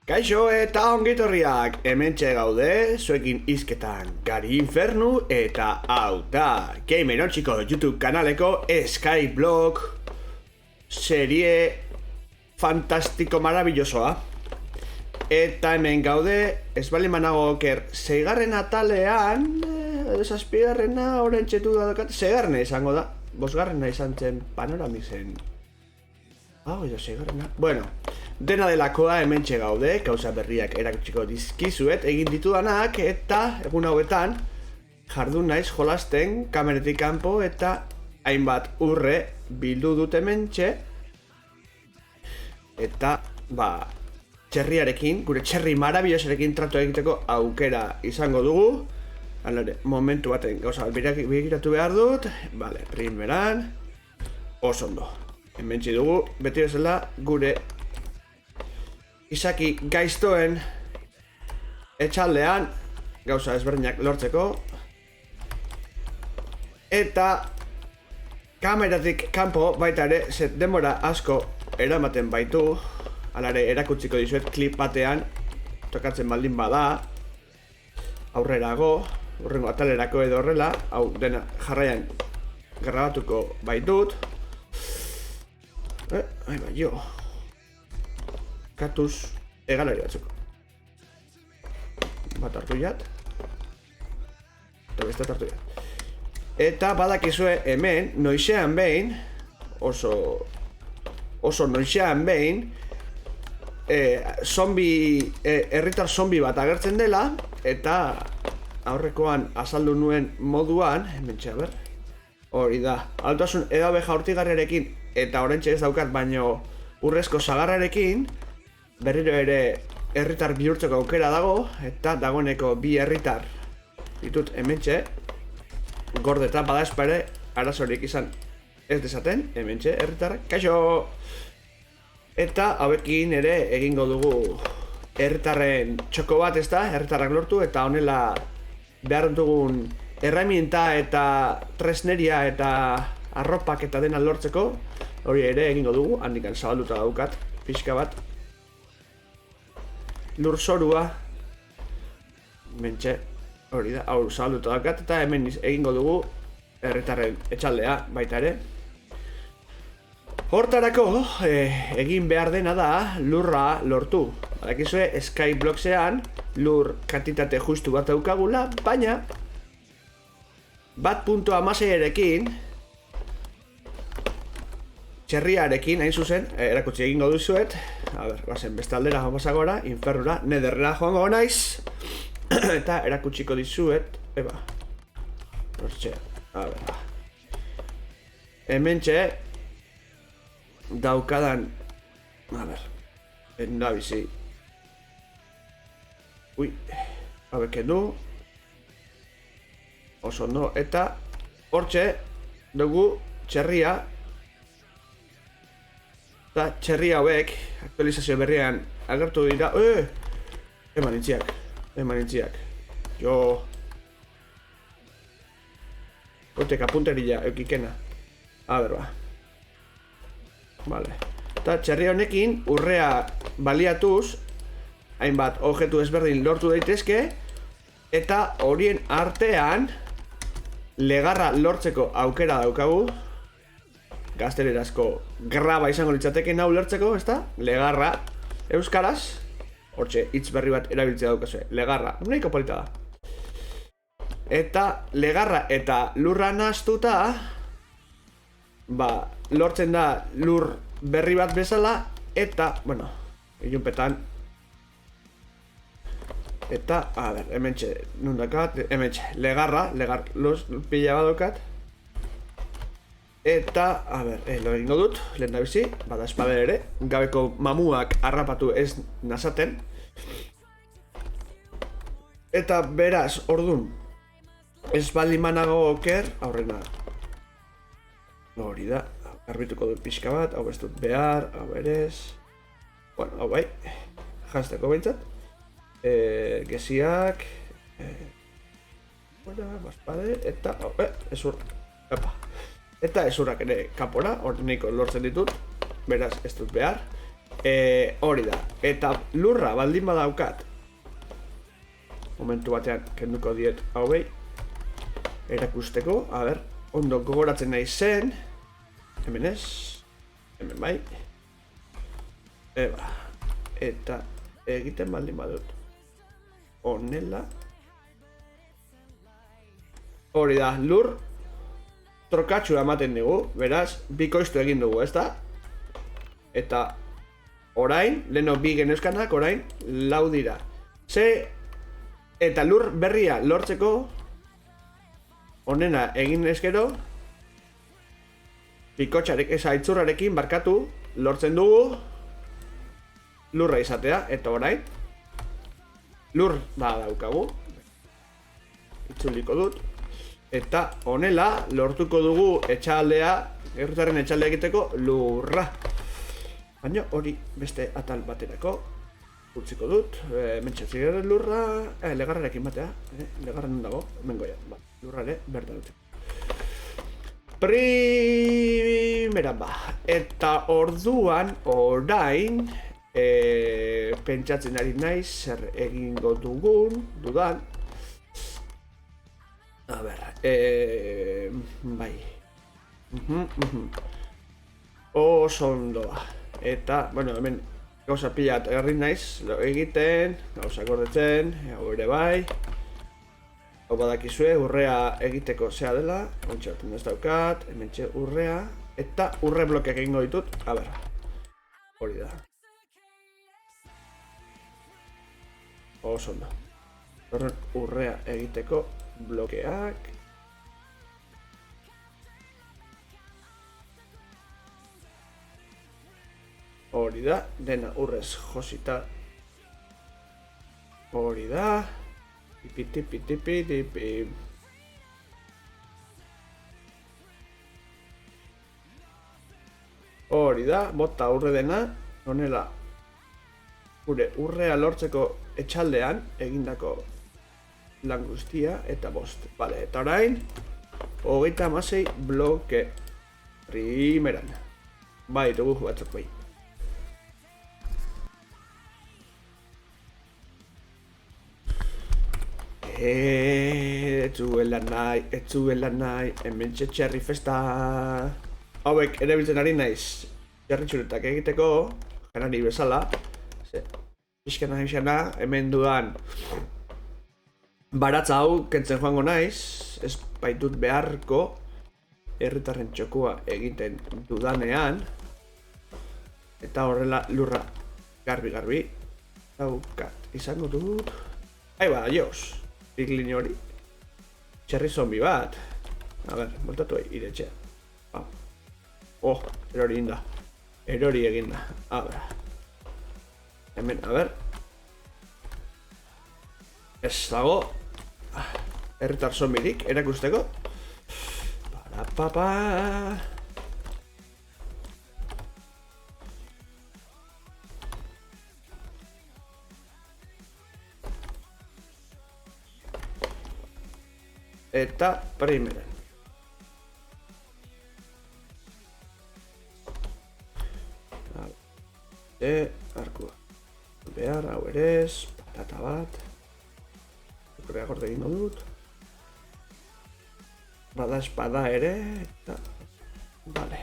Kaixo eta ongitorriak, hementxe gaude, zuekin hizketan Gari Infernu eta hau da Gamer Ontsiko YouTube kanaleko Skyblog serie fantastiko marabillosoa. Eta hemen gaude, ez bali manago oker, 6. atalean, 7. orentxetu da dokat, 6. izango da, 5. izan zen panoramisen. Hau, edo 6. Bueno, dena delakoa hementxe gaude, kauza berriak erakutsiko dizkizuet egin ditudanak, eta egun hauetan jardun naiz jolasten kameretik kanpo eta hainbat urre bildu dut hementxe. Eta, txerriarekin, gure txerri marabillosarekin tratu egiteko aukera izango dugu. Alare, momentu baten gauza begiratu behar dut. Vale, primeran. Oso ondo. Hementsi dugu, beti bezala gure izaki gaiztoen etxaldean gauza ezberdinak lortzeko. Eta kameratik kanpo baita ere, denbora asko eramaten baitu. Alare, erakutsiko dizuet klip batean tokatzen baldin bada aurrerago, urrengo atalerako edo horrela. Hau dena jarraian grabatuko baitut. Jo Katuz egalari batzuko bat hartu jat eta beste hartu jat. Eta badakizue hemen noizean behin, oso noizean behin, herritar zombi bat agertzen dela. Eta aurrekoan azaldu nuen moduan, hementxe, hori da, altasun edabe jaurtigarriarekin eta orentxe ez daukat baino urrezko sagarrarekin berriro ere herritar bihurtzeko aukera dago. Eta dagoeneko bi herritar ditut hementxe gordeta, bada espare arazorik izan ez dezaten hementxe herritarrak. Kaixo! Eta hauekin ere egingo dugu herritarren txoko bat, ez da, herritarrak lortu eta honela behar dugun erramienta eta tresneria eta arropak eta dena lortzeko. Hori ere egingo dugu, handikan zabalduta daukat pixka bat lurzorua. Mentxe, hori da, hau zabalduta daukat. Eta hemen egingo dugu herritarren etxaldea baita ere. Hortarako egin behar dena da lurra lortu. Badakizue Skyblocksean lur kantitate justu bat daukagula, baina 1.16erekin txerriarekin, hain zuzen, erakutsi egingo duzuet. Bazen beste aldera joan pasagora, Infernura, Netherrera joango naiz. Eta erakutsiko dizuet, hortxe, hementxe daukadan, endabizi. Kendu. Oso ondo, eta hortxe dugu txerria. Eta txerri hauek aktualizazio berrian agertu dira. Emanitziak. Jo. Goteka punterilla eukikena. Vale. Eta txerri honekin urrea baliatuz hainbat objektu ezberdin lortu daitezke. Eta horien artean legarra lortzeko aukera daukagu. Gaztelerazko graba izango litzateke hau lertzeko, ezta? Legarra euskaraz. Hortxe, hitz berri bat erabiltzea daukazue. Legarra, nahiko polita da. Eta legarra eta lurra nahaztuta, lortzen da lur berri bat bezala. Eta, ilunpetan. Eta, hementxe, nundakat, hementxe, legarra, pila badokat. Eta, lo egingo dut, lehen da bizi, bada espader ere, gabeko mamuak harrapatu ez nazaten. Eta beraz, ordun, ez baldin manago oker, aurrena. Hori da, garbituko dut pixka bat, hau ez dut behar, hau berez. Hau bai, jantzeko behintzat. Geziak. Baspader, eta, ezur, Eta ezurrak ere kapora, hor nahiko lortzen ditut, beraz ez dut behar. Hori da. Eta lurra baldin badaukat. Momentu batean kenduko diet hauei. Erakusteko, a ber, ondo gogoratzen nahi zen. Hemen ez. Hemen bai. Eba. Eta egiten baldin badut. Honela. Hori da, lur trokatxua ematen dugu, beraz, bikoiztu egin dugu, ezta? Eta orain, leheno bi geneuskanak, orain, lau dira. Eta lur berria lortzeko, honena egin ezkero, bikotxarek, eza itzurrarekin barkatu, lortzen dugu, lurra izatea, eta orain, lur daukagu, itzuliko dut. Eta honela lortuko dugu etxaldea, herritarren etxaldea egiteko lurra. Baina hori beste atal baterako utziko dut. Mentxatzigaren lurra, legarrarekin batea, legarren dago, hemen goia, lurra ere bertan dut. Primera eta orduan orain pentsatzen ari naiz zer egingo dudan. A ber, bai. Oso ondoa. Eta, bueno, hemen gauza pila herri naiz, egiten, gauza gordetzen, hau ere bai. Hau badakizue, urrea egiteko zea dela, ontsatzen ez daukat, hemen txe urrea, eta urre blokeak egingo ditut, a ber, hori da. Oso ondo. Urrea egiteko blokeak. Hori da, dena urrez josita. Hori da. Tipi. Hori da, bota urre dena. Honela, gure urrea lortzeko etxaldean egindako lan guztia eta bost. Vale, eta orain 36 bloke primeran. Bai, dugu batzuk bai. Etzuela nahi, hemen txerri festa. Hauek erabiltzen ari naiz txerri txuretak egiteko, janari bezala. Pixkana hemen dudan baratza hau kentzen joango naiz, ez baitut beharko herritarren txokua egiten dudanean, eta horrela lurra garbi daukat izango dut. Aiba, jos, piklin hori, txerri zombi bat. A ber, voltatu iretxe. Erori inda, erori eginda. A ber, hemen, a ber, ez dago herritar zombirik erakusteko. Eta primera. Arkua. Behar, hau erez, patata bat. Ukrea gorde egingo dut. Bada espada ere, eta... Vale.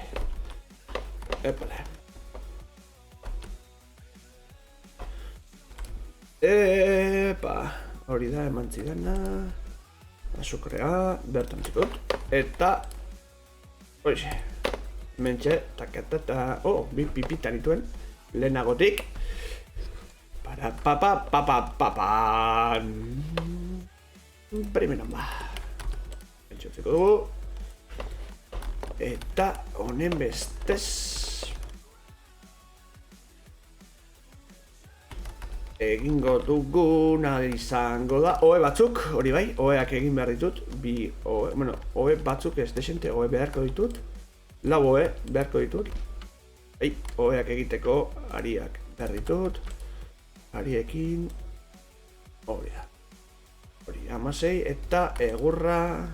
Epale. Epa! Hori da eman zidana. Azukrea, bertan zikut. Eta... Hoxe. Mentxe, takatata... Bi pipitan dituen. Lehenagotik. Papan. Primeran ba. Entxutzeko dugu. Eta honen bestez. Egingo duguna izango da. Oe batzuk, hori bai, oeak egin behar ditut. Oe batzuk ez desente, oe beharko ditut. Lau oe beharko ditut. Oeak egiteko ariak behar ditut. Ariekin hori da. Hori, 16 eta egurra.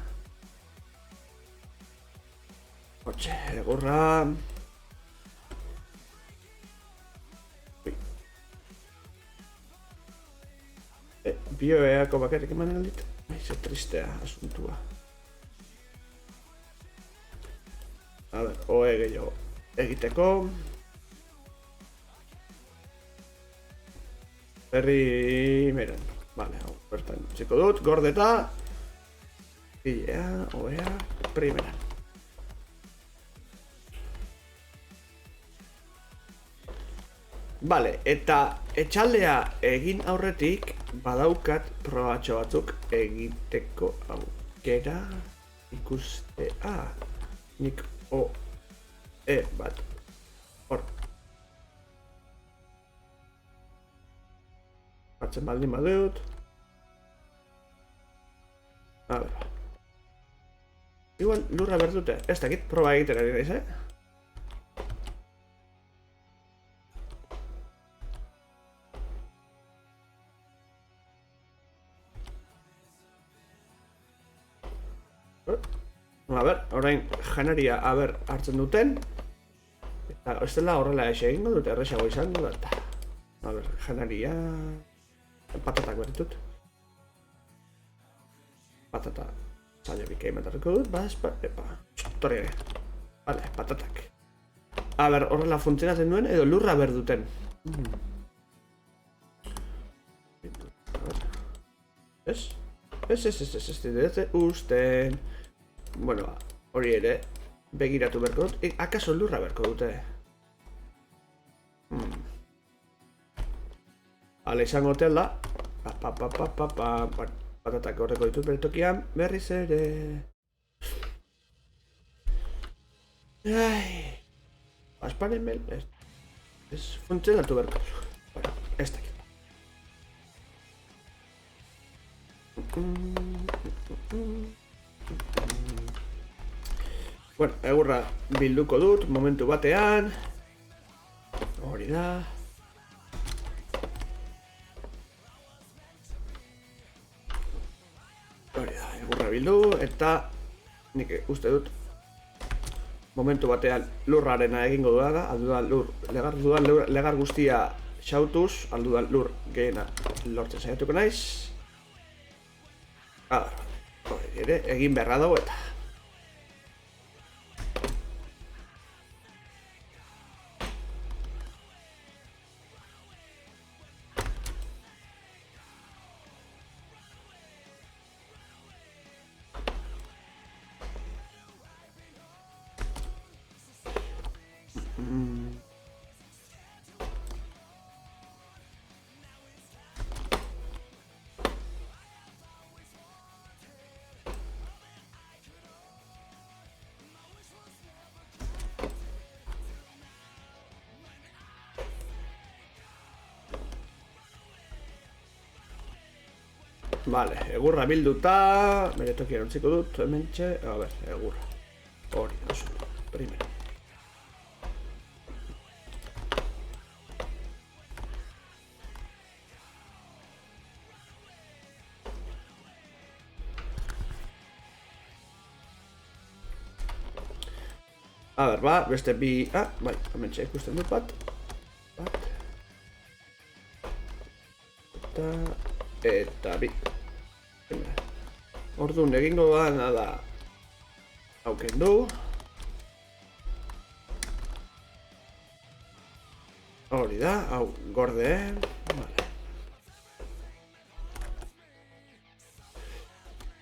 Hortxe, egurra. Bioeako bakarrik emanen aldit. Ze tristea asuntua. A ber, oe gehiago egiteko. Primeren. Vale, hau, bertan txiko dut, gordeta. Ilea, oea, primeran. Vale, eta etxaldea egin aurretik badaukat probatxo batzuk egiteko aukera ikustea. Nik bat. Hor. Batzen baldin badut. A ber. Igual lurra berdute. Ez dakit, proba egiten ari naiz, A ber, orain janaria hartzen duten. Eta ez dela horrela egingo dut, erresago izango dut. A ber, janaria... Patatak berritut. Patata zaila bikei matarriko dut, torri ere. Vale, patatak. A ber, horrela funtzionatzen duen edo lurra berduten. Ez? Ez usten. Bueno, hori ere, begiratu berko dut. Akaso lurra berko dute? Hala izango tela. Patatak horreko ditut bere tokian. Berriz ere. Asparen bel. Ez funtzionatu berko. Bueno, ez dakit. Bueno, egurra bilduko dut, momentu batean. Hori da. Hori da, egurra bildu, eta nik uste dut momentu batean lurrarena egingo duela, aldudan legar guztia xautuz, aldudan lur gehiena lortzen saiatuko naiz. Hori ere, egin beharra dago eta. Vale, egurra bilduta, bere tokian utziko dut, hementxe, a ber, egurra. Hori, oso, primero. A ber, ba, beste bi, bai, hementxe ikusten dut bat. Eta bi. Orduan egingo da da hauken du. Hori da, hau gorde. Vale.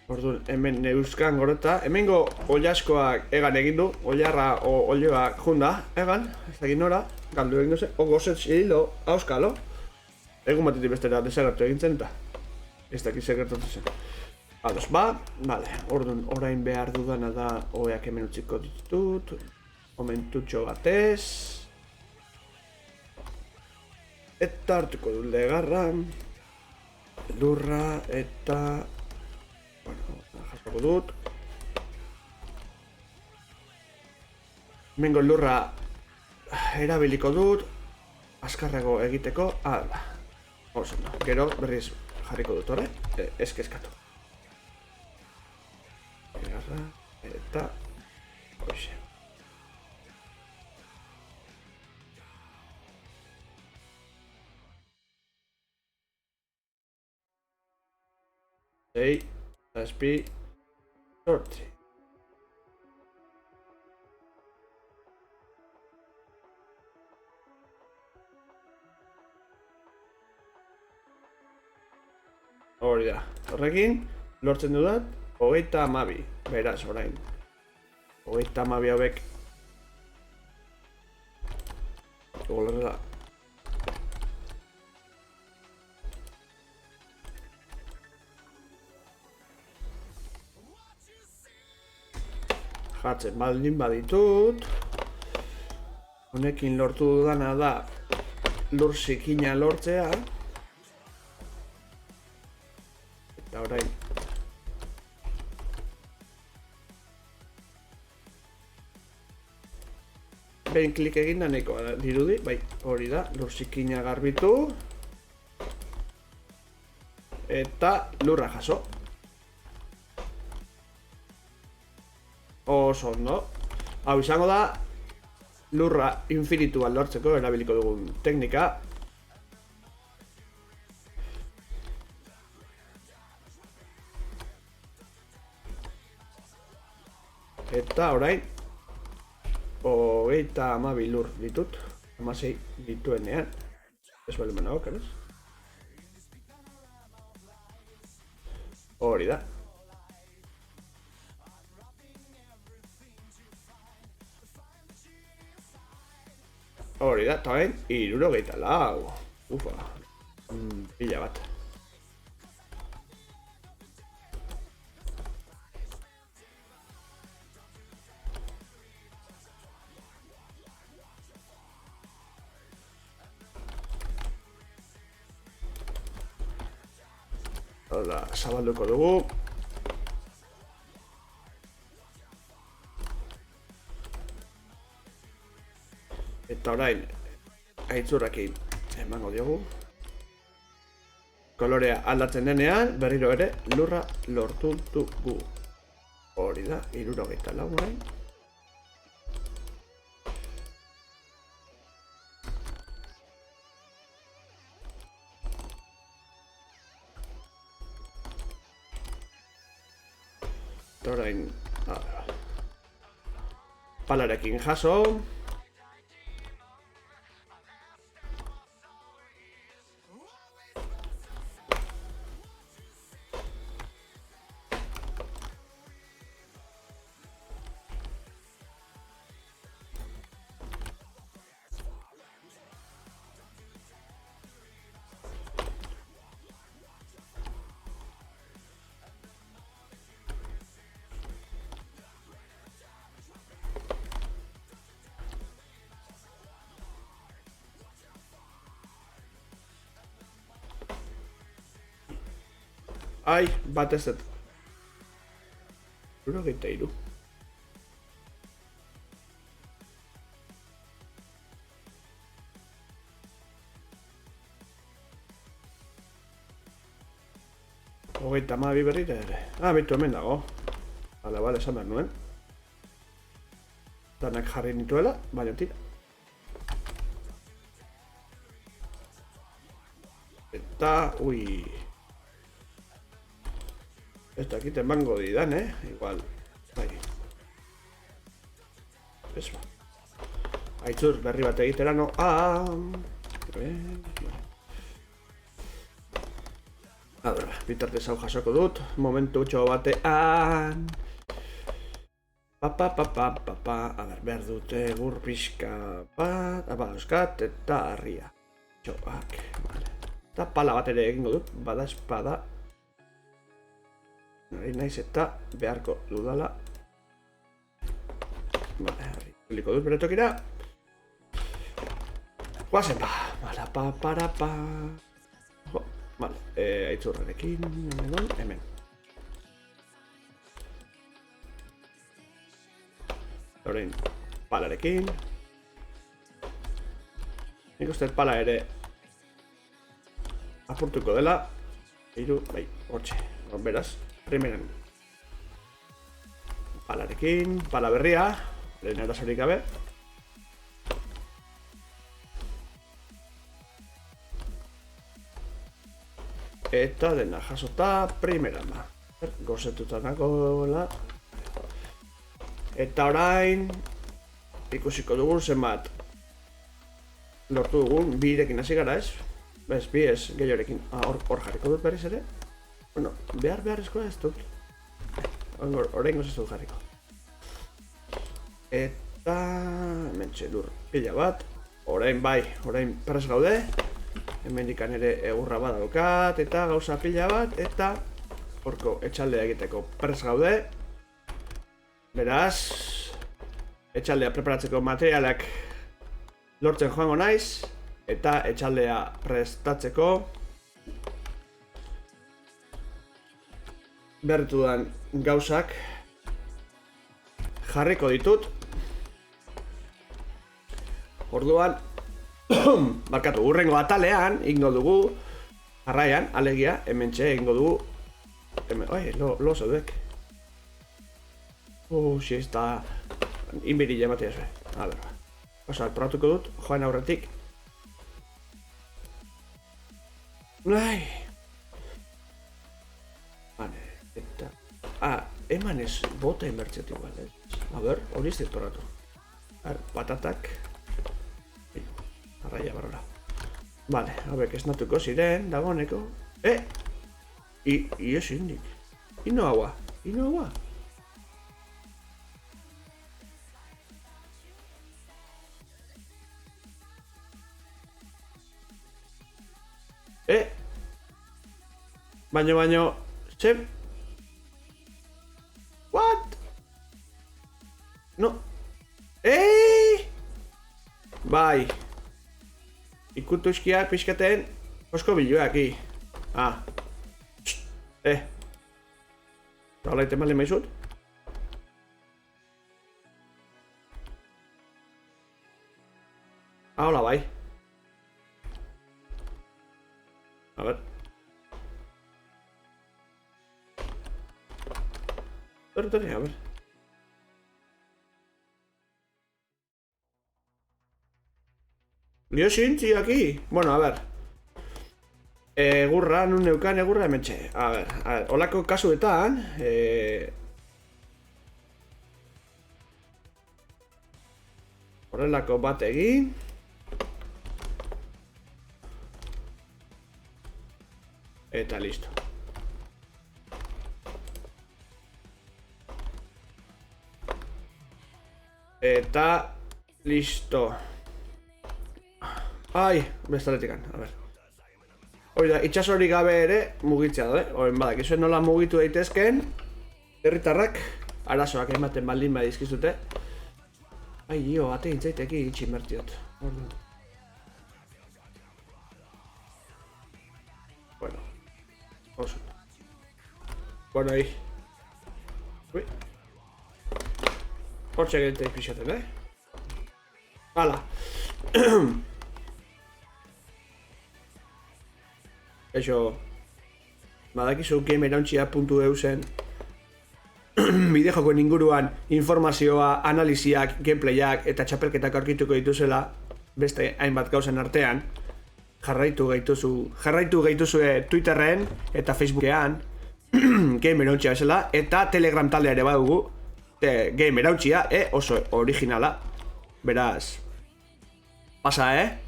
Orduan hemen neuzkan goreta. Hemengo oilaskoak egan egin du. Oilarra o olioak junda egan. Ez da nora, galdu egin duze. Ogozet zilo, auskalo. Egun batetik bestera desagertu egintzen eta ez dakit segertatu zen. Ados, ba, vale, orduan orain behar dudana da oeak hemen utziko ditut. Momentutxo batez. Eta hartuko dut legarra. Lurra eta... Bueno, jasoko dut. Hemengo lurra erabiliko dut. Azkarrago egiteko, ala. Oso, no. Gero berriz jarriko dut, horre? Ez kezkatu. Eta... Hoxe. 6, zazpi, zortzi. Hori da, horrekin, lortzen dudat, 32. Beraz, orain. 32 hauek. Golerra. Jartzen baldin baditut. Honekin lortu dudana da lur zikina lortzea. Eta orain behin klik egin da nahikoa dirudi, bai, hori da, lur zikina garbitu eta lurra jaso. Oso ondo. Hau izango da lurra infinituan lortzeko erabiliko dugun teknika. Eta orain 32 lur ditut, 16 dituenean. Ez bali menago, keres? Hori da. Hori da, eta bain, 64. Ufa, pila bat. Hala, zabalduko dugu. Eta orain, aitzurrakin emango diogu. Kolorea aldatzen denean, berriro ere lurra lortu dugu. Hori da, 64 orain. Orain, palarekin jaso. Ai, bat ez dut. 73. Hogeita hamabi berriro ere. Bitu hemen dago. Bale, esan behar nuen. Danak jarri nituela, baina tira. Eta, ui. Ez dakit emango didan, igual, bai. Ez ba. Aitzur berri bat egitera, no? Bitartez hau jasoko dut, momentu utxo batean. Behar dute gur pixka bat, euskat eta harria. Txoak, vale. Eta pala bat ere egingo dut, bada espada. Naiz eta beharko dudala. Vale, harriko dut bere tokira. Guazen ba. Vale, aitzurrarekin, hemen. Orain, palarekin. Nik uste pala ere apurtuko dela. Bai, hortxe, beraz. Primeran palarekin, pala berria, lehen arazorik gabe. Eta dena jasota primera ma. Gozetuta nagoela. Eta orain ikusiko dugun zenbat lortu dugun, birekin hasi gara ez? Bez, bi ez, gehiorekin. Hor jarriko dut berriz ere? Bueno, beharrezkoa ez dut. Orain ez dut jarriko. Eta mentxe lur pila bat. Orain bai, orain prest gaude. Hemendikan ere egurra badaukat eta gauza pila bat. Eta horko etxaldea egiteko prest gaude. Beraz, etxaldea preparatzeko materialak lortzen joango naiz. Eta etxaldea prestatzeko berritu dudan gauzak jarriko ditut. Orduan, barkatu, urrengo atalean ingo dugu, jarraian, alegia, hementxe ingo dugu. Oi, lo zaudek. Si ez da inbirila ematea zuen. A ber, osa, probatuko dut, joan aurretik. Ai. Vale, eta... eman ez bota inbertzetik bale. A ber, hori ez dit probatu. Patatak. Arraia barrora. Vale, hauek esnatuko ziren, dagoeneko. I ez indik. Ino agua. Baino, ze... What? No. Bai. Ikutu izkiak pixkaten osko biluak, Hala iten bali maizut? Hola, bai. A ver. Torre, a ver. Lio sintzi aquí. Bueno, a ver. Egurra, nun neukan egurra hementxe. A ver, holako kasuetan horrelako bat egin. Eta listo. Eta listo. Ai, bestaletikan, a ver. Hori da, itxasorik gabe ere mugitzea da, Horren badakizuen nola mugitu daitezkeen herritarrak arazoak ematen baldin badizkizute. Ai, ate intzaiteki itxi mertiot. Bueno. Oso. Bueno, ahí. Ui. Hortxe egite pixaten, Hala. Eso, badakizu gamerauntxia.eu zen bideojokoen inguruan informazioa, analiziak, gameplayak eta txapelketak aurkituko dituzela beste hainbat gauzen artean. Jarraitu gaituzue Twitterren eta Facebookean gamerauntxia bezala eta Telegram taldea ere badugu gamerauntxia, oso originala. Beraz, pasa,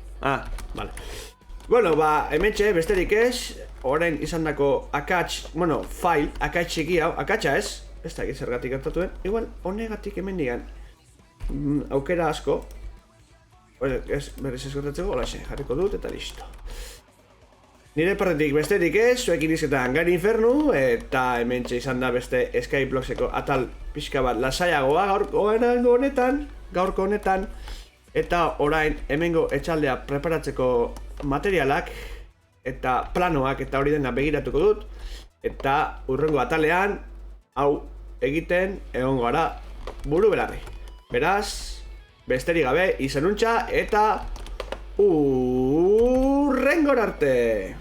vale. Bueno, hementxe, besterik ez, orain izan dako file, akats txiki hau, akatsa ez? Ez da zergatik gertatuen, igual, honegatik hemen digan aukera asko. Berriz ez gertatzeko, hola jarriko dut eta listo. Nire partetik besterik ez, zuekin izketan Gari Infernu, eta hementxe izan da beste Skyblockseko atal pixka bat lasaiagoa gaurko honetan, eta orain hemengo etxaldea preparatzeko materialak eta planoak eta hori dena begiratuko dut eta urrengo atalean hau egiten egon gara buru belarri. Beraz, besterik gabe izanuntza eta urrengor arte!